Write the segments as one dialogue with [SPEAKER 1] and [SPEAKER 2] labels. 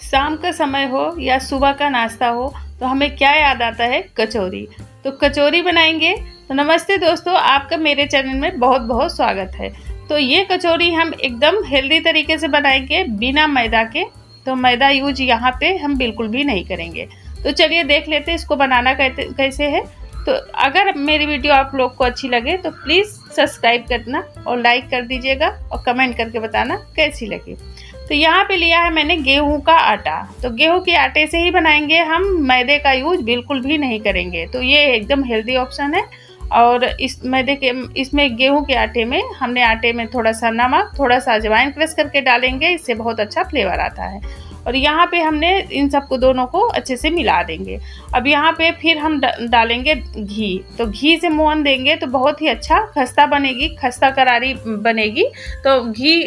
[SPEAKER 1] शाम का समय हो या सुबह का नाश्ता हो तो हमें क्या याद आता है? कचौरी। तो कचौरी बनाएंगे। तो नमस्ते दोस्तों, आपका मेरे चैनल में बहुत बहुत स्वागत है। तो ये कचौरी हम एकदम हेल्दी तरीके से बनाएंगे बिना मैदा के। तो मैदा यूज यहाँ पे हम बिल्कुल भी नहीं करेंगे। तो चलिए देख लेते हैं इसको बनाना कैसे है। तो अगर मेरी वीडियो आप लोग को अच्छी लगे तो प्लीज़ सब्सक्राइब करना और लाइक कर दीजिएगा और कमेंट करके बताना कैसी लगी। तो यहाँ पे लिया है मैंने गेहूं का आटा। तो गेहूं के आटे से ही बनाएंगे हम, मैदे का यूज बिल्कुल भी नहीं करेंगे। तो ये एकदम हेल्दी ऑप्शन है। और इस मैदे के इसमें गेहूं के आटे में हमने आटे में थोड़ा सा नमक, थोड़ा सा अजवाइन क्रश करके डालेंगे, इससे बहुत अच्छा फ्लेवर आता है। और यहाँ पे हमने इन सबको दोनों को अच्छे से मिला देंगे। अब यहाँ पे फिर हम डालेंगे घी। तो घी से मोहन देंगे तो बहुत ही अच्छा खस्ता बनेगी, खस्ता करारी बनेगी। तो घी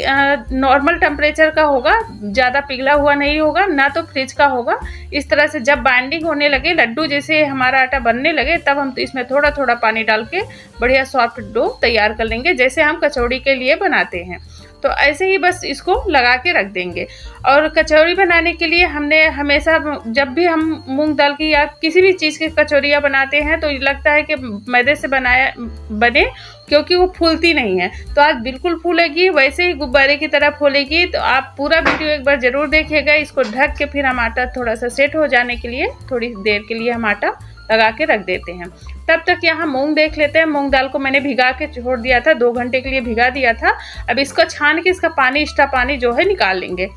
[SPEAKER 1] नॉर्मल टेम्परेचर का होगा, ज़्यादा पिघला हुआ नहीं होगा, ना तो फ्रिज का होगा। इस तरह से जब बाइंडिंग होने लगे, लड्डू जैसे हमारा आटा बनने लगे, तब हम तो इसमें थोड़ा थोड़ा पानी डाल के बढ़िया सॉफ्ट डो तैयार कर लेंगे, जैसे हम कचौड़ी के लिए बनाते हैं। तो ऐसे ही बस इसको लगा के रख देंगे। और कचौरी बनाने के लिए हमने हमेशा, जब भी हम मूंग दाल की या किसी भी चीज़ की कचौरियाँ बनाते हैं तो लगता है कि मैदे से बने, क्योंकि वो फूलती नहीं है। तो आज बिल्कुल फूलेगी, वैसे ही गुब्बारे की तरह फूलेगी। तो आप पूरा वीडियो एक बार ज़रूर देखिएगा। इसको ढक के फिर हम आटा थोड़ा सा सेट हो जाने के लिए थोड़ी देर के लिए हम आटा लगा के रख देते हैं। तब तक यहाँ मूंग देख लेते हैं। मूंग दाल को मैंने भिगा के छोड़ दिया था, 2 घंटे के लिए भिगा दिया था। अब इसको छान के इसका पानी, एक्स्ट्रा पानी जो है निकाल लेंगे,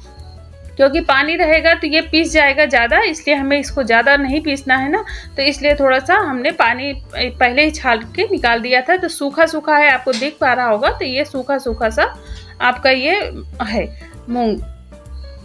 [SPEAKER 1] क्योंकि पानी रहेगा तो ये पीस जाएगा ज़्यादा, इसलिए हमें इसको ज़्यादा नहीं पीसना है ना। तो इसलिए थोड़ा सा हमने पानी पहले ही छान के निकाल दिया था। तो सूखा सूखा है, आपको दिख पा रहा होगा। तो ये सूखा सूखा सा आपका ये है मूंग।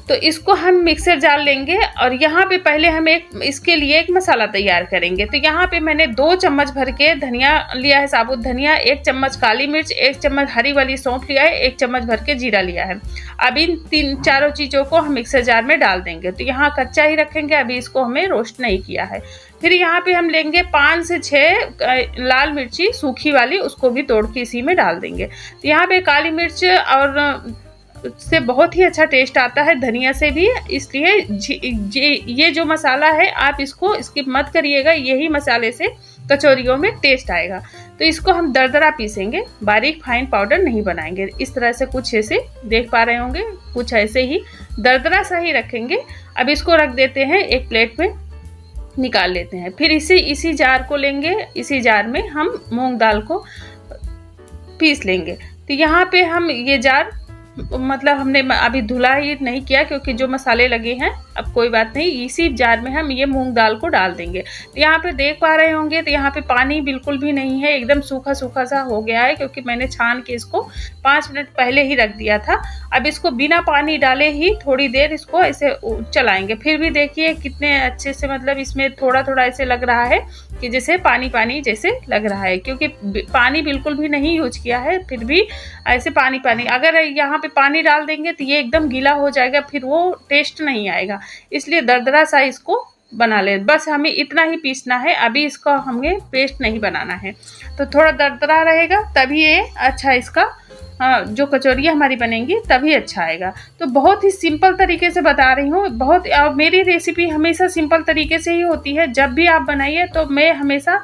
[SPEAKER 1] तो इसको हम मिक्सर जार लेंगे और यहाँ पे पहले हम इसके लिए एक मसाला तैयार करेंगे। तो यहाँ पे मैंने 2 चम्मच भर के धनिया लिया है, साबुत धनिया, 1 चम्मच काली मिर्च, 1 चम्मच हरी वाली सौंफ लिया है, 1 चम्मच भर के जीरा लिया है। अब इन 3-4 चीज़ों को हम मिक्सर जार में डाल देंगे। तो यहाँ कच्चा ही रखेंगे, अभी इसको हमें रोस्ट नहीं किया है। फिर यहाँ पे हम लेंगे 5 से 6 लाल मिर्ची सूखी वाली, उसको भी तोड़ के इसी में डाल देंगे। तो यहाँ पे काली मिर्च और से बहुत ही अच्छा टेस्ट आता है, धनिया से भी। इसलिए ये जो मसाला है आप इसको स्किप मत करिएगा, यही मसाले से कचौरियों में टेस्ट आएगा। तो इसको हम दरदरा पीसेंगे, बारीक फाइन पाउडर नहीं बनाएंगे। इस तरह से कुछ ऐसे देख पा रहे होंगे, कुछ ऐसे ही दरदरा सा ही रखेंगे। अब इसको रख देते हैं, एक प्लेट में निकाल लेते हैं। फिर इसी जार को लेंगे, इसी जार में हम मूंग दाल को पीस लेंगे। तो यहाँ पे हम ये जार, मतलब हमने अभी धुला ही नहीं किया क्योंकि जो मसाले लगे हैं, अब कोई बात नहीं, इसी जार में हम ये मूंग दाल को डाल देंगे। तो यहाँ पे देख पा रहे होंगे, तो यहाँ पे पानी बिल्कुल भी नहीं है, एकदम सूखा सूखा सा हो गया है, क्योंकि मैंने छान के इसको 5 मिनट पहले ही रख दिया था। अब इसको बिना पानी डाले ही थोड़ी देर इसको ऐसे चलाएंगे। फिर भी देखिए कितने अच्छे से, मतलब इसमें थोड़ा थोड़ा ऐसे लग रहा है कि जैसे पानी पानी जैसे लग रहा है, क्योंकि पानी बिल्कुल भी नहीं यूज किया है। फिर भी ऐसे पानी पानी, अगर यहाँ पे पानी डाल देंगे तो ये एकदम गीला हो जाएगा, फिर वो टेस्ट नहीं आएगा। इसलिए दरदरा सा इसको बना ले, बस हमें इतना ही पीसना है। अभी इसका हमें पेस्ट नहीं बनाना है। तो थोड़ा दरदरा रहेगा तभी ये अच्छा, इसका जो कचौरियाँ हमारी बनेंगी तभी अच्छा आएगा। तो बहुत ही सिंपल तरीके से बता रही हूँ, बहुत। मेरी रेसिपी हमेशा सिंपल तरीके से ही होती है। जब भी आप बनाइए तो मैं हमेशा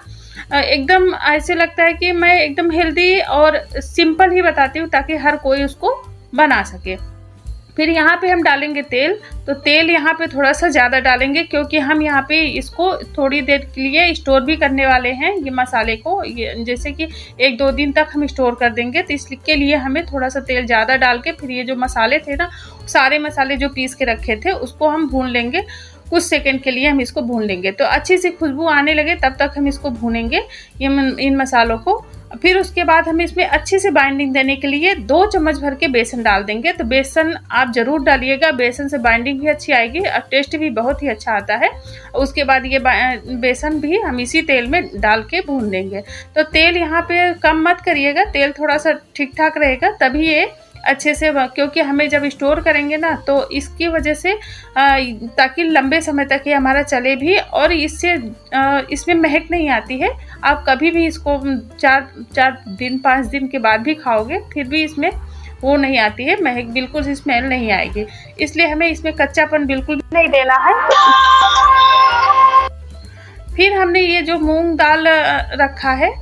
[SPEAKER 1] एकदम ऐसे लगता है कि मैं एकदम हेल्दी और सिंपल ही बताती हूँ, ताकि हर कोई उसको बना सके। फिर यहाँ पे हम डालेंगे तेल। तो तेल यहाँ पे थोड़ा सा ज़्यादा डालेंगे, क्योंकि हम यहाँ पे इसको थोड़ी देर के लिए स्टोर भी करने वाले हैं। ये मसाले को, ये जैसे कि 1-2 दिन तक हम स्टोर कर देंगे। तो इसके लिए हमें थोड़ा सा तेल ज़्यादा डाल के फिर ये जो मसाले थे ना, सारे मसाले जो पीस के रखे थे उसको हम भून लेंगे। कुछ सेकंड के लिए हम इसको भून लेंगे। तो अच्छी सी खुशबू आने लगे तब तक हम इसको भूनेंगे, इन मसालों को। फिर उसके बाद हम इसमें अच्छे से बाइंडिंग देने के लिए 2 चम्मच भर के बेसन डाल देंगे। तो बेसन आप ज़रूर डालिएगा, बेसन से बाइंडिंग भी अच्छी आएगी और टेस्ट भी बहुत ही अच्छा आता है। उसके बाद ये बेसन भी हम इसी तेल में डाल के भून लेंगे। तो तेल यहाँ पे कम मत करिएगा, तेल थोड़ा सा ठीक ठाक रहेगा, तभी ये अच्छे से, क्योंकि हमें जब स्टोर करेंगे ना, तो इसकी वजह से ताकि लंबे समय तक ये हमारा चले भी, और इसमें महक नहीं आती है। आप कभी भी इसको 4 दिन 5 दिन के बाद भी खाओगे, फिर भी इसमें वो नहीं आती है, महक बिल्कुल स्मेल नहीं आएगी। इसलिए हमें इसमें कच्चापन बिल्कुल भी नहीं देना है। फिर हमने ये जो मूंग दाल रखा है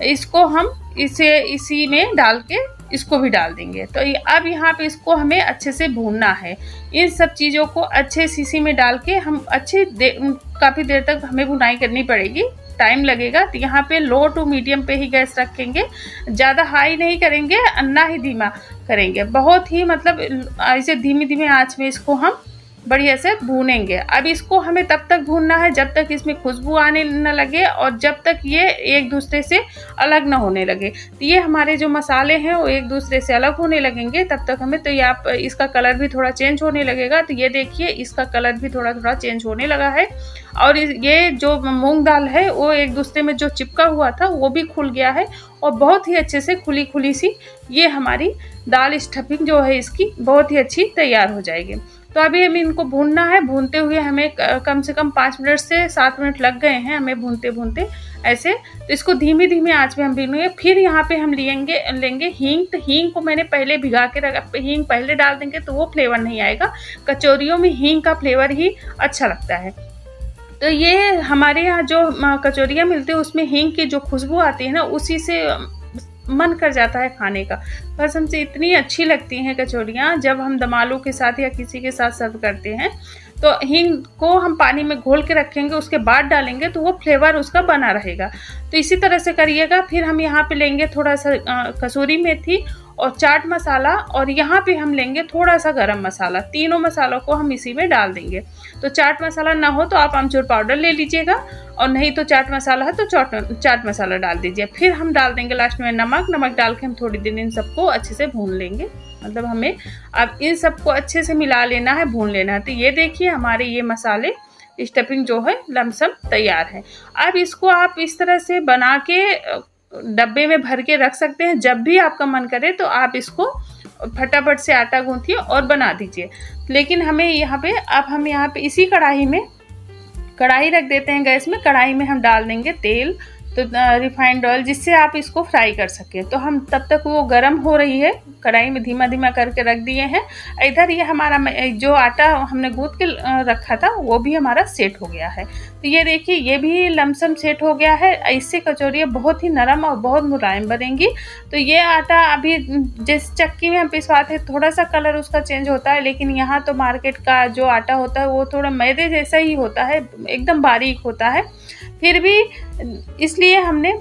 [SPEAKER 1] इसको हम इसी में डाल के इसको भी डाल देंगे। तो अब यहाँ पे इसको हमें अच्छे से भूनना है। इन सब चीज़ों को अच्छे इसी में डाल के हम काफ़ी देर तक हमें भुनाई करनी पड़ेगी, टाइम लगेगा। तो यहाँ पे लो टू मीडियम पे ही गैस रखेंगे, ज़्यादा हाई नहीं करेंगे, ना ही धीमा करेंगे। बहुत ही मतलब ऐसे धीमी धीमी आँच में इसको हम बढ़िया से भूनेंगे। अब इसको हमें तब तक भूनना है जब तक इसमें खुशबू आने न लगे और जब तक ये एक दूसरे से अलग ना होने लगे। तो ये हमारे जो मसाले हैं वो एक दूसरे से अलग होने लगेंगे तब तक हमें, तो ये इसका कलर भी थोड़ा चेंज होने लगेगा। तो ये देखिए इसका कलर भी थोड़ा थोड़ा चेंज होने लगा है और ये जो मूंग दाल है वो एक दूसरे में जो चिपका हुआ था वो भी खुल गया है और बहुत ही अच्छे से खुली खुली सी ये हमारी दाल स्टफिंग जो है इसकी बहुत ही अच्छी तैयार हो जाएगी। तो अभी हमें इनको भूनना है। भूनते हुए हमें कम से कम 5 मिनट से 7 मिनट लग गए हैं हमें भूनते भूनते ऐसे। तो इसको धीमी धीमी आंच में हम भूनेंगे। फिर यहाँ पे हम लेंगे हींग। तो हींग को मैंने पहले भिगा के रखा, हींग पहले डाल देंगे तो वो फ्लेवर नहीं आएगा। कचौरियों में हींग का फ्लेवर ही अच्छा लगता है। तो ये हमारे यहाँ जो कचौरियाँ मिलती है उसमें हींग की जो खुशबू आती है ना, उसी से मन कर जाता है खाने का। कसम से इतनी अच्छी लगती हैं कचौरियाँ जब हम दम आलू के साथ या किसी के साथ सर्व करते हैं। तो हींग को हम पानी में घोल के रखेंगे, उसके बाद डालेंगे तो वो फ्लेवर उसका बना रहेगा। तो इसी तरह से करिएगा। फिर हम यहाँ पे लेंगे थोड़ा सा कसूरी मेथी और चाट मसाला और यहाँ पे हम लेंगे थोड़ा सा गरम मसाला। तीनों मसालों को हम इसी में डाल देंगे। तो चाट मसाला ना हो तो आप आमचूर पाउडर ले लीजिएगा और नहीं तो चाट मसाला है तो चाट मसाला डाल दीजिए। फिर हम डाल देंगे लास्ट में नमक डाल के हम थोड़ी देर इन सबको अच्छे से भून लेंगे। मतलब हमें अब इन सबको अच्छे से मिला लेना है, भून लेना है। तो ये देखिए हमारे ये मसाले स्टफिंग जो है लमसम तैयार है। अब इसको आप इस तरह से बना के डब्बे में भर के रख सकते हैं। जब भी आपका मन करे तो आप इसको फटाफट से आटा गूंथिए और बना दीजिए। लेकिन हमें हम यहाँ पे इसी कढ़ाई रख देते हैं गैस में। कढ़ाई में हम डाल देंगे तेल, तो रिफाइंड ऑयल, जिससे आप इसको फ्राई कर सकें। तो हम तब तक वो गर्म हो रही है, कढ़ाई में धीमा धीमा करके रख दिए हैं। इधर ये हमारा जो आटा हमने गूंथ के रखा था वो भी हमारा सेट हो गया है। तो ये देखिए ये भी लमसम सेट हो गया है। इससे कचौरियाँ बहुत ही नरम और बहुत मुलायम बनेंगी। तो ये आटा अभी जिस चक्की में हम पिसवाते हैं थोड़ा सा कलर उसका चेंज होता है, लेकिन यहाँ तो मार्केट का जो आटा होता है वो थोड़ा मैदे जैसा ही होता है, एकदम बारीक होता है। फिर भी इसलिए हमने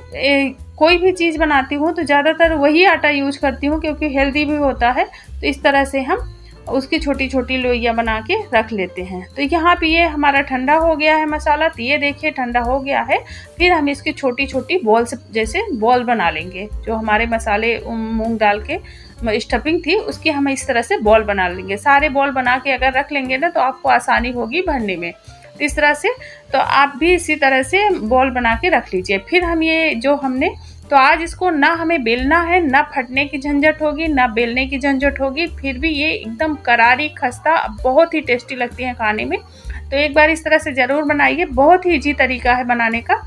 [SPEAKER 1] कोई भी चीज़ बनाती हूँ तो ज़्यादातर वही आटा यूज करती हूँ क्योंकि हेल्दी भी होता है। तो इस तरह से हम उसकी छोटी छोटी लोइयाँ बना के रख लेते हैं। तो यहाँ पे ये हमारा ठंडा हो गया है मसाला। तो ये देखिए ठंडा हो गया है। फिर हम इसकी छोटी छोटी बॉल्स जैसे बॉल बना लेंगे। जो हमारे मसाले मूंग दाल के स्टफिंग थी उसकी हम इस तरह से बॉल बना लेंगे। सारे बॉल बना के अगर रख लेंगे ना तो आपको आसानी होगी भरने में। इस तरह से तो आप भी इसी तरह से बॉल बना के रख लीजिए। फिर हम ये जो हमने तो आज इसको ना हमें बेलना है, ना फटने की झंझट होगी, ना बेलने की झंझट होगी। फिर भी ये एकदम करारी खस्ता बहुत ही टेस्टी लगती है खाने में। तो एक बार इस तरह से ज़रूर बनाइए। बहुत ही इजी तरीका है बनाने का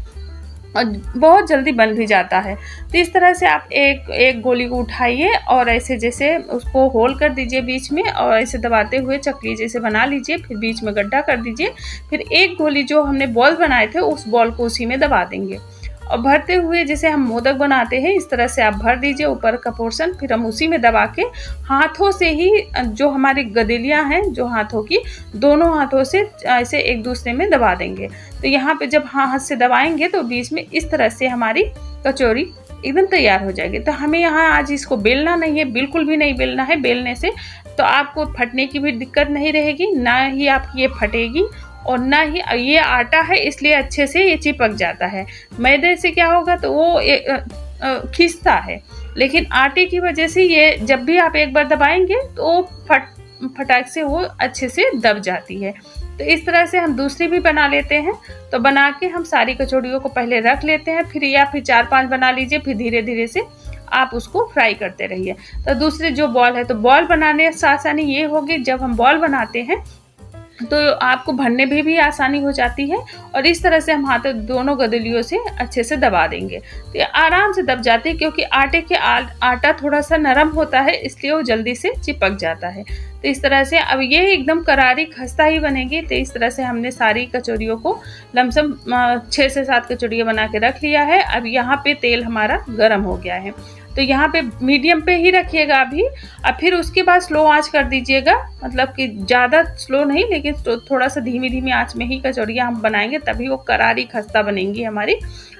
[SPEAKER 1] और बहुत जल्दी बन भी जाता है। तो इस तरह से आप एक गोली को उठाइए और ऐसे जैसे उसको होल कर दीजिए बीच में और ऐसे दबाते हुए चकली जैसे बना लीजिए। फिर बीच में गड्ढा कर दीजिए। फिर एक गोली जो हमने बॉल बनाए थे उस बॉल को उसी में दबा देंगे और भरते हुए जैसे हम मोदक बनाते हैं इस तरह से आप भर दीजिए ऊपर का पोर्शन। फिर हम उसी में दबा के हाथों से ही जो हमारी गदेलियां हैं जो हाथों की, दोनों हाथों से ऐसे एक दूसरे में दबा देंगे। तो यहाँ पे जब हाथ से दबाएंगे तो बीच में इस तरह से हमारी कचौरी एकदम तैयार हो जाएगी। तो हमें यहाँ आज इसको बेलना नहीं है, बिल्कुल भी नहीं बेलना है। बेलने से तो आपको फटने की भी दिक्कत नहीं रहेगी, ना ही आपकी ये फटेगी और ना ही ये आटा है इसलिए अच्छे से ये चिपक जाता है। मैदे से क्या होगा तो वो खिंचता है, लेकिन आटे की वजह से ये जब भी आप एक बार दबाएंगे तो फटाक से वो अच्छे से दब जाती है। तो इस तरह से हम दूसरी भी बना लेते हैं। तो बना के हम सारी कचौड़ियों को पहले रख लेते हैं, फिर या फिर 4-5 बना लीजिए। फिर धीरे धीरे से आप उसको फ्राई करते रहिए। तो दूसरे जो बॉल है तो बॉल बनाने से आसानी ये होगी, जब हम बॉल बनाते हैं तो आपको भरने में भी आसानी हो जाती है। और इस तरह से हम हाथों दोनों गदलियों से अच्छे से दबा देंगे तो ये आराम से दब जाते हैं, क्योंकि आटे के आटा थोड़ा सा नरम होता है, इसलिए वो जल्दी से चिपक जाता है। तो इस तरह से अब ये एकदम करारी खस्ता ही बनेगी। तो इस तरह से हमने सारी कचौरियों को लमसम 6 से 7 कचौरियाँ बना के रख लिया है। अब यहाँ पे तेल हमारा गर्म हो गया है, तो यहाँ पे मीडियम पे ही रखिएगा अभी। अब फिर उसके बाद स्लो आंच कर दीजिएगा, मतलब कि ज़्यादा स्लो नहीं, लेकिन थोड़ा सा धीमी धीमी आंच में ही कचौरियाँ हम बनाएंगे, तभी वो करारी खस्ता बनेंगी हमारी।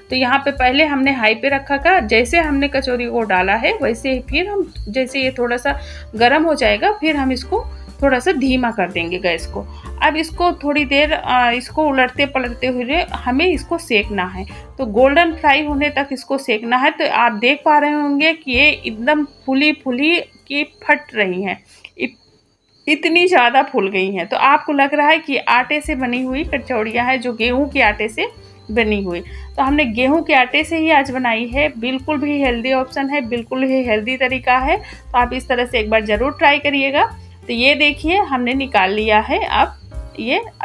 [SPEAKER 1] तो यहाँ पे पहले हमने हाई पे रखा था, जैसे हमने कचौरी को डाला है वैसे ही फिर हम, जैसे ये थोड़ा सा गर्म हो जाएगा फिर हम इसको थोड़ा सा धीमा कर देंगे गैस को। अब इसको थोड़ी देर इसको उलटते पलटते हुए हमें इसको सेकना है, तो गोल्डन फ्राई होने तक इसको सेकना है। तो आप देख पा रहे होंगे कि ये एकदम फुली फुली की फट रही हैं, इतनी ज़्यादा फूल गई हैं। तो आपको लग रहा है कि आटे से बनी हुई कचौड़ियाँ हैं, जो गेहूं के आटे से बनी हुई। तो हमने गेहूं के आटे से ही आज बनाई है, बिल्कुल भी हेल्दी ऑप्शन है, बिल्कुल ही हेल्दी तरीका है। तो आप इस तरह से एक बार ज़रूर ट्राई करिएगा। तो ये देखिए हमने निकाल लिया है। अब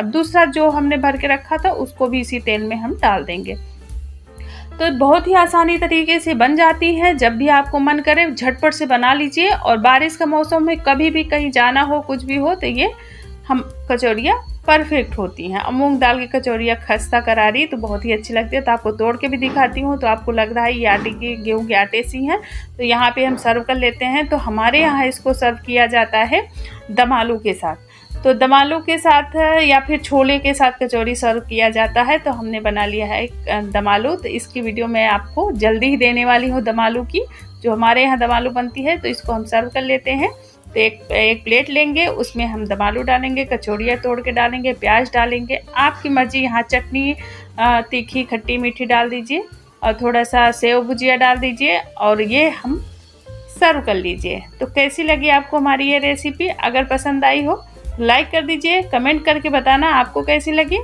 [SPEAKER 1] दूसरा जो हमने भर के रखा था उसको भी इसी तेल में हम डाल देंगे। तो बहुत ही आसानी तरीके से बन जाती है। जब भी आपको मन करे झटपट से बना लीजिए। और बारिश का मौसम में कभी भी कहीं जाना हो, कुछ भी हो, तो ये हम कचौरियाँ परफेक्ट होती हैं। और मूंग दाल की कचौरियाँ खस्ता करारी तो बहुत ही अच्छी लगती है। तो आपको तोड़ के भी दिखाती हूँ, तो आपको लग रहा है ये आटे की, गेहूं के आटे सी हैं। तो यहाँ पे हम सर्व कर लेते हैं। तो हमारे यहाँ इसको सर्व किया जाता है दम आलू के साथ। तो दम आलू के साथ या फिर छोले के साथ कचौरी सर्व किया जाता है। तो हमने बना लिया है एक दम आलू। तो इसकी वीडियो मैं आपको जल्दी ही देने वाली हूँ, दम आलू की, जो हमारे यहाँ दम आलू बनती है। तो इसको हम सर्व कर लेते हैं। तो एक प्लेट लेंगे, उसमें हम दम आलू डालेंगे, कचौड़ियाँ तोड़ के डालेंगे, प्याज डालेंगे, आपकी मर्जी। यहाँ चटनी तीखी खट्टी मीठी डाल दीजिए और थोड़ा सा सेव भुजिया डाल दीजिए और ये हम सर्व कर लीजिए। तो कैसी लगी आपको हमारी ये रेसिपी? अगर पसंद आई हो लाइक कर दीजिए, कमेंट करके बताना आपको कैसी लगी।